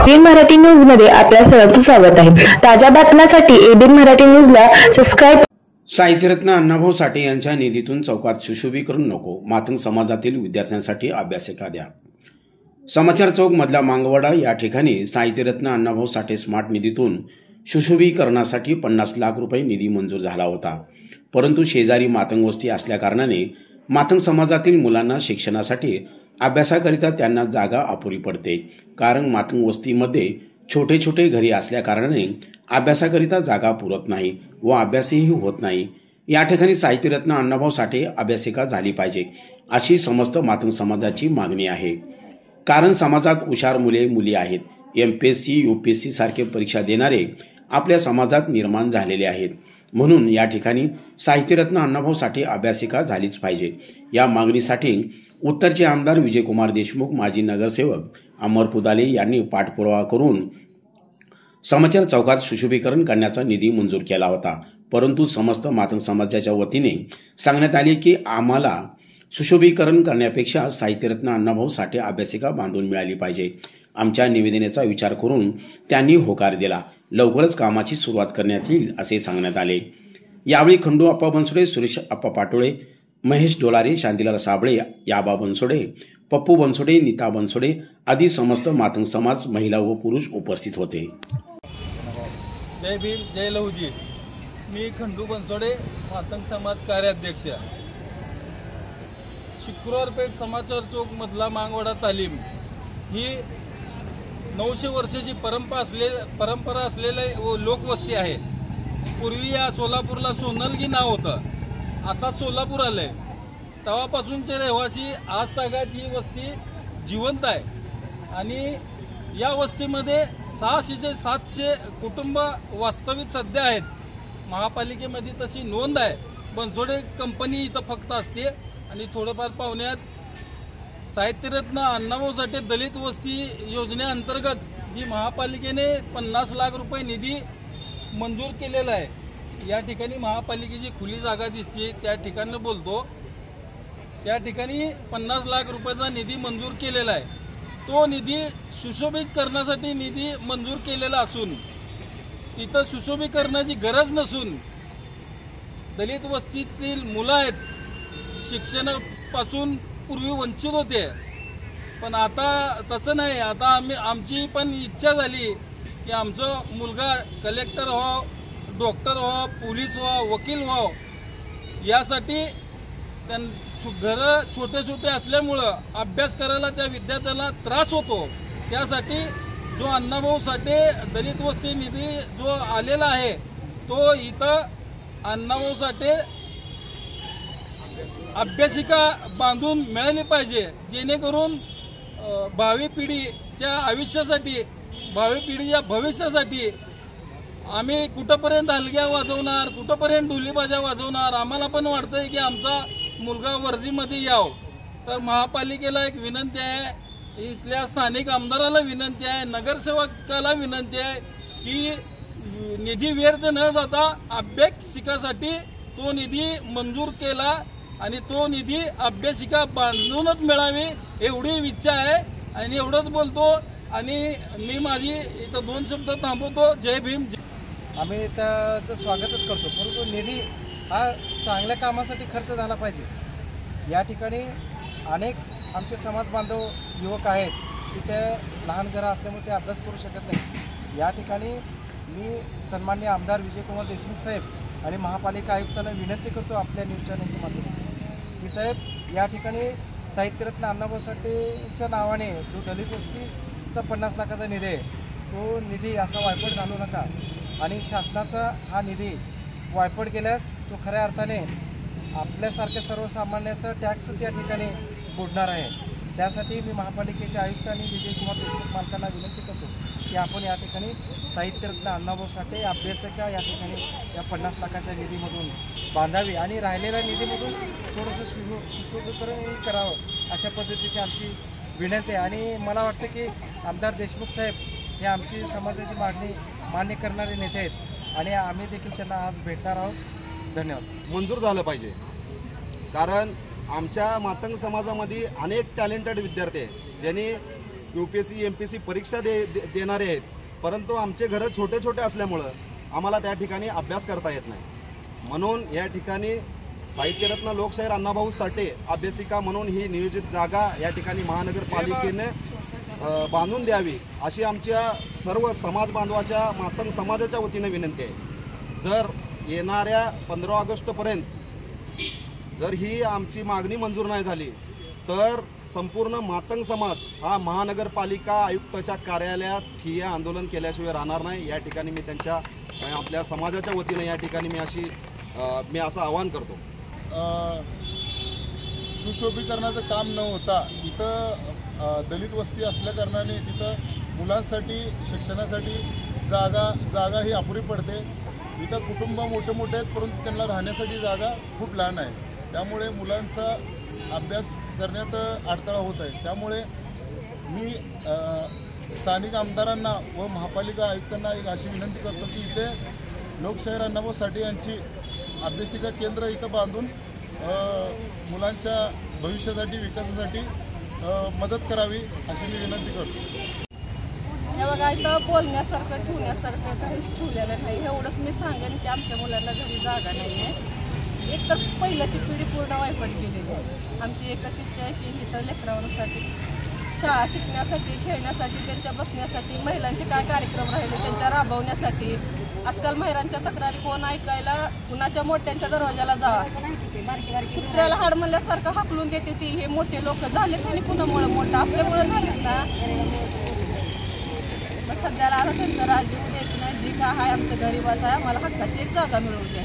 ABN Marathi news मध्ये आपल्या सर्वांचं स्वागत आहे। ताज्या बातम्यांसाठी एबीएन मराठी न्यूजला सबस्क्राइब। साहित्यरत्न अण्णाभाऊ साठे यांच्या निधीतून चौकात सुशोभीकरण नको, मातंग समाजातील विद्यार्थ्यांसाठी अभ्यासिका द्या। समाचार चौक मधला मांगवडा या ठिकाणी साहित्यरत्न अण्णाभाऊ साठे स्मार्ट निधीतून सुशोभीकरणासाठी 50 लाख रुपये निधी मंजूर झाला होता। परंतु शेजारी मातंग वस्ती असल्या कारणाने मातंग समाजातील मुलांना शिक्षणासाठी अभ्यासाकरिता त्यांना जागा अपुरी पडते। कारण मातंग वस्तीमध्ये छोटे छोटे घरी असल्या कारणाने अभ्यासाकरिता जागा पुरत नाही व अभ्यासही होत नाही। या ठिकाणी साहित्यरत्न अण्णाभाऊ साठे अभ्यासिका झाली पाहिजे अशी समस्त मातंग समाजाची मागणी आहे। कारण समाजात हुशार मुली आहेत। एमपीएससी यूपीएससी सारखे परीक्षा देणारे आपल्या समाजात निर्माण झालेले आहेत। म्हणून या ठिकाणी साहित्यरत्न अण्णाभाऊ साठे अभ्यासिका झालीच पाहिजे। या मागणीसाठी उत्तरचे आमदार विजयकुमार देशमुख, माजी नगरसेवक अमर पुदाले यांनी पाठपुरावा करून समाचार चौकात सुशोभीकरण करण्याचा निधी मंजूर केला होता। परंतु समस्त मातंग समाजाच्या वतीने सांगण्यात आले की आम्हाला सुशोभीकरण करण्यापेक्षा साहित्यरत्न अण्णाभाऊ साठे अभ्यासिका बांधून मिळाली पाहिजे। आमच्या निवेदनाचा विचार करून त्यांनी होकार दिला। लवकरच कामाची सुरुवात करण्यात येईल असे सांगण्यात आले। यावेळी खंडू अप्पा बनसोडे, सुरेश अप्पा पाटोळे, महेश डोलारे, शांतीलाल साबळे, याबा बनसोडे, पप्पू बनसोडे, नीता बनसोडे आदी समस्त मातंग समाज महिला व पुरुष उपस्थित होते। जय भीम, जय लहुजी। मी खंडू बनसोडे, मातंग समाज कार्याध्यक्ष। शुक्रवारपेठ समाचार चौक मधला मांगवडा तालीम ही 900 वर्षाची परंपरा असलेले लोकवस्ती आहे। पूर्वी या सोलापूरला सोनलगी नाव होतं, आता सोलापूर आलंय। तेव्हापासूनचे रहिवासी आज तागायत ही वस्ती जिवंत आहे आणि या वस्तीमध्ये 600 ते 700 कुटुंब वास्तविक सध्या आहेत। महापालिकेमध्ये तशी नोंद आहे। बनसोडे कंपनी इथं फक्त असते आणि थोडंफार पाहुण्यात साहित्यरत्न अण्णाभाऊ साठे दलित वस्ती योजनेअंतर्गत जी महापालिकेने 50 लाख रुपये निधी मंजूर केलेला आहे। या ठिकाणी महापालिकेची खुली जागा दिसते, त्या ठिकाणी बोलतो। त्या ठिकाणी 50 लाख रुपयाचा निधी मंजूर केलेला आहे। तो निधी सुशोभित करण्यासाठी निधी मंजूर केलेला असून इथं सुशोभीकरणाची गरज नसून दलित वस्तीतील मुलं आहेत, शिक्षणापासून पूर्वी वंचित होते। पण आता तसं नाही। आता आमची पण इच्छा झाली की आमचा मुलगा कलेक्टर व्हावं, डॉक्टर व्हावं, पोलीस व्हावं, वकील व्हावं। यासाठी घरं छोटे छोटे असल्यामुळं अभ्यास करायला त्या विद्यार्थ्याला त्रास होतो। त्यासाठी जो अण्णाभाऊ साठे दलित वस्ती निधी जो आलेला आहे तो इथं अण्णाभाऊ साठे अभ्यासिका बांधून मिळाली पाहिजे, जेणेकरून भावी पिढीच्या आयुष्यासाठी, भावी पिढीच्या भविष्यासाठी आम्ही कुठंपर्यंत हलग्या वाजवणार, कुठंपर्यंत ढोलीबाजा वाजवणार। आम्हाला पण वाटतंय की आमचा मुलगा वर्दीमध्ये यावं। तर महापालिकेला एक विनंती आहे, इथल्या स्थानिक आमदाराला विनंती आहे, नगरसेवकाला विनंती आहे की निधी व्यर्थ न जाता अभ्यासिकासाठी तो निधी मंजूर केला आणि तो निधी अभ्यासिका बांधूनच मिळावी एवढी इच्छा आहे। आणि एवढंच बोलतो आणि मी माझी इथं 2 शब्द थांबवतो। जय भीम। आम्ही त्याचं स्वागतच करतो, परंतु निधी हा चांगल्या कामासाठी खर्च झाला पाहिजे। या ठिकाणी अनेक आमचे समाज बांधव युवक आहेत की ते लहान घरं असल्यामुळे ते अभ्यास करू शकत नाही। या ठिकाणी मी सन्माननीय आमदार विजयकुमार देशमुख साहेब आणि महापालिका आयुक्तांना विनंती करतो आपल्या न्यूज चॅनलच्या माध्यमातून की साहेब, या ठिकाणी साहित्यरत्न अण्णाभाऊ साठेच्या नावाने जो दलित वस्तीचा 50 लाखाचा निधी आहे तो निधी असा वायपट घालू नका। आणि शासनाचा हा निधी वायपट गेल्यास तो खऱ्या अर्थाने आपल्यासारख्या सर्वसामान्याचा टॅक्सच या ठिकाणी बुडणार आहे। त्यासाठी मी महापालिकेचे आयुक्त आणि विजयकुमार देशमुख मालकांना विनंती करतो की आपण या ठिकाणी साहित्यरत्न अण्णाभाऊ साठे अभ्यासिका या ठिकाणी या 50 लाखाच्या निधीमधून बांधावी आणि राहिलेल्या निधीमधून थोडंसं सुशोभीकरणही करावं अशा पद्धतीची आमची विनंती आहे। आणि मला वाटतं की आमदार देशमुख साहेब हे आमची समाजाची मागणी मान्य करणारे नेते आहेत आणि आम्ही देखील त्यांना आज भेटणार आहोत। धन्यवाद। मंजूर झालं पाहिजे, कारण आमच्या मातंग समाजामध्ये अनेक टॅलेंटेड विद्यार्थी आहेत ज्यांनी UPSC MPSC परीक्षा देणारे आहेत, परंतु आमचे घरं छोटे छोटे असल्यामुळं आम्हाला त्या ठिकाणी अभ्यास करता येत नाही. म्हणून या ठिकाणी साहित्यरत्न लोकशाहीर अण्णाभाऊ साठे अभ्यासिका म्हणून ही नियोजित जागा या ठिकाणी महानगरपालिकेने बांधून द्यावी अशी आमच्या सर्व समाज बांधवाच्या मातंग समाजाच्या वतीने विनंती आहे. जर येणाऱ्या 15 ऑगस्टपर्यंत जर ही आमची मागणी मंजूर नाही झाली तर संपूर्ण मातंग समाज हा महानगरपालिका आयुक्ताच्या कार्यालयात ठिय्या आंदोलन केल्याशिवाय राहणार नाही. या ठिकाणी मी त्यांच्या आपल्या समाजाच्या वतीने या ठिकाणी मी असं आवाहन करतो. सुशोभीकरणाचं काम न होता इथं दलित वस्ती असल्याकारणाने तिथं मुलांसाठी शिक्षणासाठी जागा ही अपुरी पडते. इथं कुटुंब मोठे मोठे आहेत, परंतु त्यांना राहण्यासाठी जागा खूप लहान आहे. त्यामुळे मुलांचा अभ्यास करण्यात अडथळा होत आहे. त्यामुळे मी स्थानिक आमदारांना व महापालिका आयुक्तांना एक अशी विनंती करतो की इथे लोकशाहीर अण्णाभाऊ साठे यांची अभ्यासिका केंद्र इथं बांधून मुलांच्या भविष्यासाठी विकासासाठी मदत करावी अशी मी विनंती करतो. हे बघा, इथं बोलण्यासारखं ठेवण्यासारखं काहीच ठेवलेलं नाही. एवढंच मी सांगेन की आमच्या मुलांना घरी जागा नाही आहे. एक तर पहिल्याची पिढी पूर्ण वायपट गेलेली आहे. आमची एकच इच्छा आहे की इथं लेकरांसाठी शाळा शिकण्यासाठी, खेळण्यासाठी, त्यांच्या बसण्यासाठी, महिलांचे काय कार्यक्रम राहिले त्यांच्या राबवण्यासाठी. आजकाल महिलांच्या तक्रारी कोण ऐकायला, कुणाच्या मोठ्यांच्या दरवाजाला जा, कुत्र्याला हाड म्हणल्यासारखं हाकलून देते ती. हे मोठे लोक झालेत आणि कुणामुळं मोठं आपल्यामुळं झालेत ना. मग सध्याला आता त्यांचं राजीव द्यायचं नाही. जी काय आहे आमचं गरीबाचं आहे, आम्हाला हक्काची एक जागा मिळवून द्या.